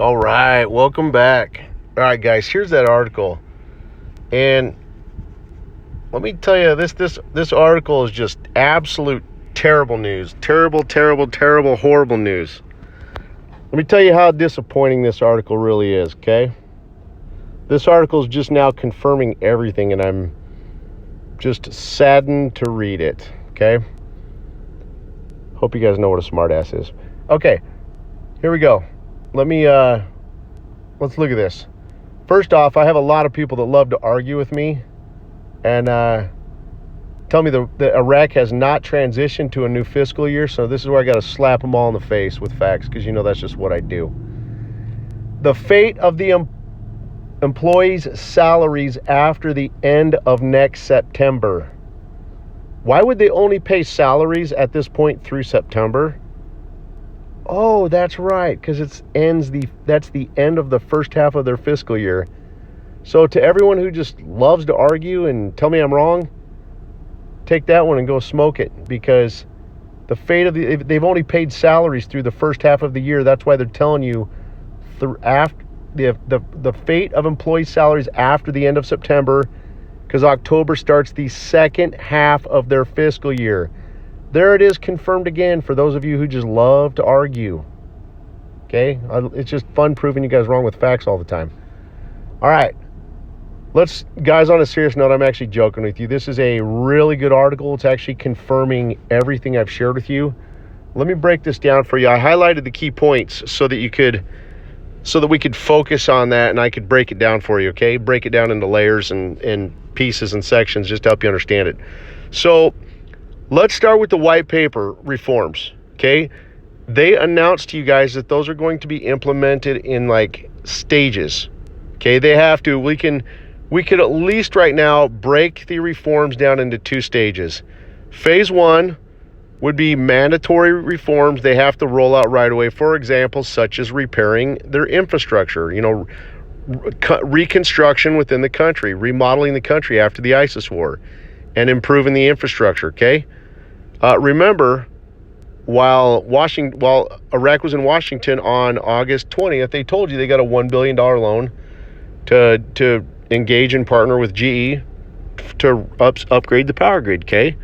All right, welcome back. All right, guys, here's that article. And let me tell you, this article is just absolute terrible news. Terrible, horrible news. Let me tell you how disappointing this article really is, okay? This article is just now confirming everything, and I'm just saddened to read it, okay? Hope you guys know what a smartass is. Okay, here we go. Let's look at this. First off, I have a lot of people that love to argue with me and tell me that Iraq has not transitioned to a new fiscal year, so this is where I got to slap them all in the face with facts, because that's just what I do. The fate of the employees' salaries after the end of next September. Why would they only pay salaries at this point through September? Oh, that's right, because that's the end of the first half of their fiscal year. So to everyone who just loves to argue and tell me I'm wrong, take that one and go smoke it, because the fate of they've only paid salaries through the first half of the year. That's why they're telling you after the fate of employee salaries after the end of September, because October starts the second half of their fiscal year. There it is, confirmed again for those of you who just love to argue. Okay? It's just fun proving you guys wrong with facts all the time. All right. Guys, on a serious note, I'm actually joking with you. This is a really good article. It's actually confirming everything I've shared with you. Let me break this down for you. I highlighted the key points so that we could focus on that, and I could break it down for you, okay? Break it down into layers and pieces and sections just to help you understand it. So let's start with the white paper reforms, okay? They announced to you guys that those are going to be implemented in stages, okay? They have to. We could at least right now break the reforms down into two stages. Phase one would be mandatory reforms they have to roll out right away, for example, such as repairing their infrastructure, reconstruction within the country, remodeling the country after the ISIS war, and improving the infrastructure, okay? Remember, while Iraq was in Washington on August 20th, they told you they got a $1 billion loan to engage and partner with GE to upgrade the power grid, okay?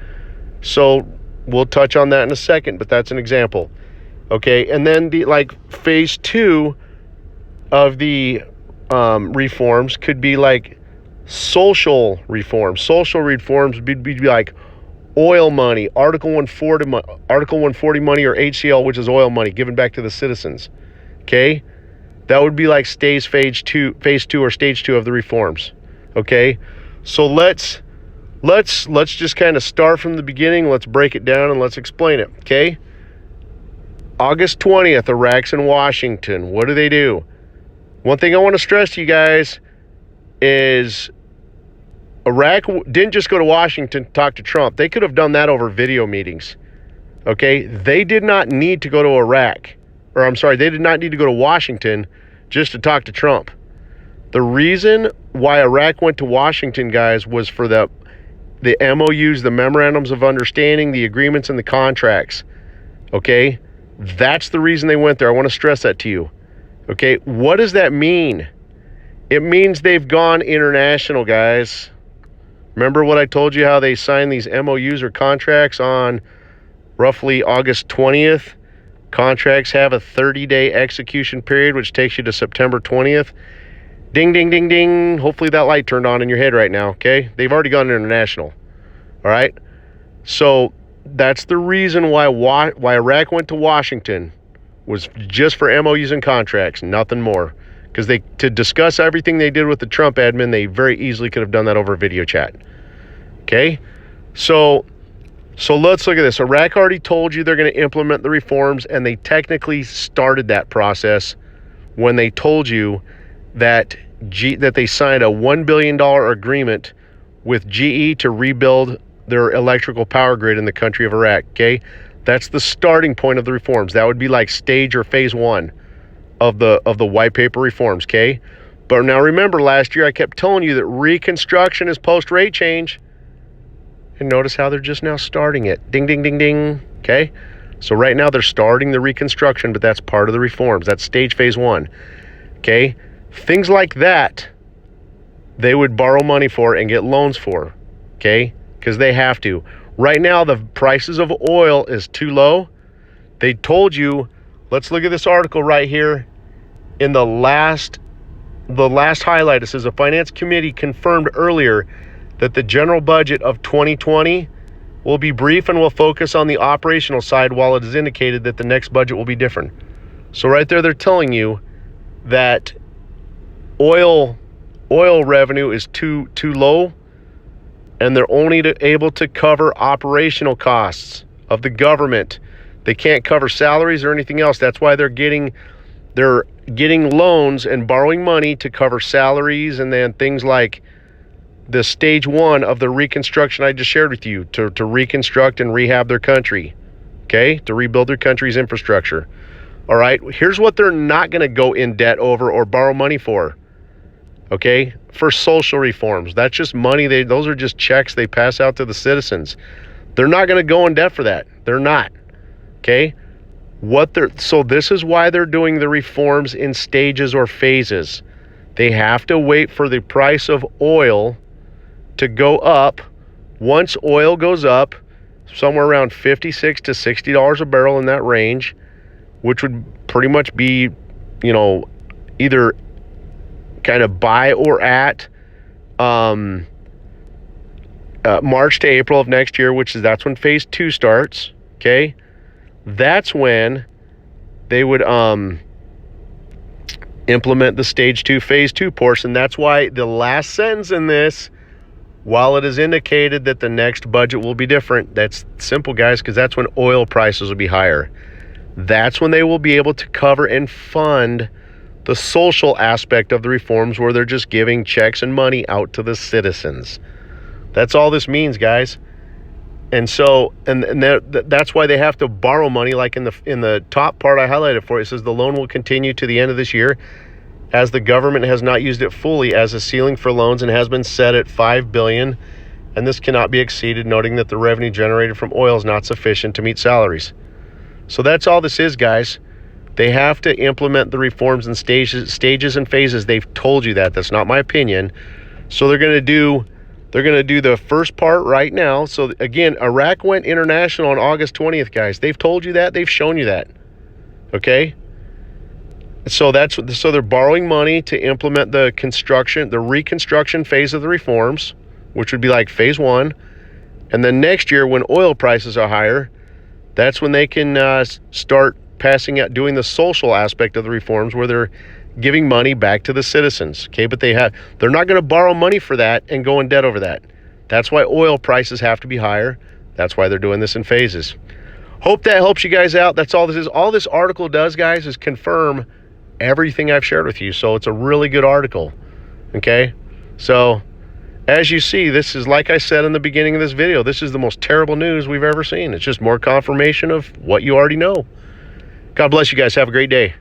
So we'll touch on that in a second, but that's an example, okay? And then phase two of the reforms could be social reforms. Social reforms would be like oil money, Article 140 money, or HCL, which is oil money given back to the citizens. Okay, that would be like phase two or stage two of the reforms. Okay, so let's just kind of start from the beginning. Let's break it down and let's explain it. Okay, August 20th, Iraq's in Washington. What do? One thing I want to stress to you guys is Iraq didn't just go to Washington to talk to Trump. They could have done that over video meetings, okay? They did not need to go to they did not need to go to Washington just to talk to Trump. The reason why Iraq went to Washington, guys, was for the MOUs, the memorandums of understanding, the agreements, and the contracts, okay? That's the reason they went there. I want to stress that to you, okay? What does that mean? It means they've gone international, guys. Remember what I told you, how they signed these MOUs or contracts on roughly August 20th? Contracts have a 30-day execution period, which takes you to September 20th. Ding, ding, ding, ding. Hopefully that light turned on in your head right now, okay? They've already gone international, all right? So that's the reason why Iraq went to Washington, was just for MOUs and contracts, nothing more. Because to discuss everything they did with the Trump admin, they very easily could have done that over video chat. Okay? So let's look at this. Iraq already told you they're going to implement the reforms, and they technically started that process when they told you that they signed a $1 billion agreement with GE to rebuild their electrical power grid in the country of Iraq. Okay? That's the starting point of the reforms. That would be like stage or phase one of the white paper reforms, okay? But now remember, last year I kept telling you that reconstruction is post-rate change. And notice how they're just now starting it. Ding, ding, ding, ding, okay? So right now they're starting the reconstruction, but that's part of the reforms. That's phase one. Okay? Things like that, they would borrow money for and get loans for. Okay? Because they have to. Right now, the prices of oil is too low. They told you, let's look at this article right here. In the last highlight, it says the Finance Committee confirmed earlier that the general budget of 2020 will be brief and will focus on the operational side, while it is indicated that the next budget will be different. So right there, they're telling you that oil revenue is too low, and they're only able to cover operational costs of the government. They can't cover salaries or anything else. That's why they're getting loans and borrowing money to cover salaries, and then things like the stage 1 of the reconstruction I just shared with you, to reconstruct and rehab their country, okay, to rebuild their country's infrastructure. All right, here's what they're not going to go in debt over or borrow money for, okay, for social reforms. That's just money. Those are just checks they pass out to the citizens. They're not going to go in debt for that. They're not, okay. So this is why they're doing the reforms in stages or phases. They have to wait for the price of oil to go up. Once oil goes up somewhere around $56 to $60 a barrel, in that range, which would pretty much be, either kind of buy or at March to April of next year, that's when phase 2 starts, okay? That's when they would implement the stage 2, phase 2 portion. That's why the last sentence in this, while it is indicated that the next budget will be different, that's simple, guys, because that's when oil prices will be higher. That's when they will be able to cover and fund the social aspect of the reforms, where they're just giving checks and money out to the citizens. That's all this means, guys. And so, that's why they have to borrow money. Like in the top part I highlighted for you, it says the loan will continue to the end of this year, as the government has not used it fully as a ceiling for loans and has been set at $5 billion, and this cannot be exceeded, noting that the revenue generated from oil is not sufficient to meet salaries. So that's all this is, guys. They have to implement the reforms in stages and phases. They've told you that. That's not my opinion. So they're going to do the first part right now. So again, Iraq went international on August 20th, guys. They've told you that. They've shown you that. Okay? So they're borrowing money to implement the reconstruction phase of the reforms, which would be like phase 1. And then next year, when oil prices are higher, that's when they can start passing out, doing the social aspect of the reforms, where they're giving money back to the citizens. Okay, but they're not going to borrow money for that and go in debt over that. That's why oil prices have to be higher. That's why they're doing this in phases. Hope that helps you guys out. That's all this is. All this article does, guys, is confirm everything I've shared with you. So it's a really good article. Okay, so as you see, this is, like I said in the beginning of this video, this is the most terrible news we've ever seen. It's just more confirmation of what you already know. God bless you guys. Have a great day.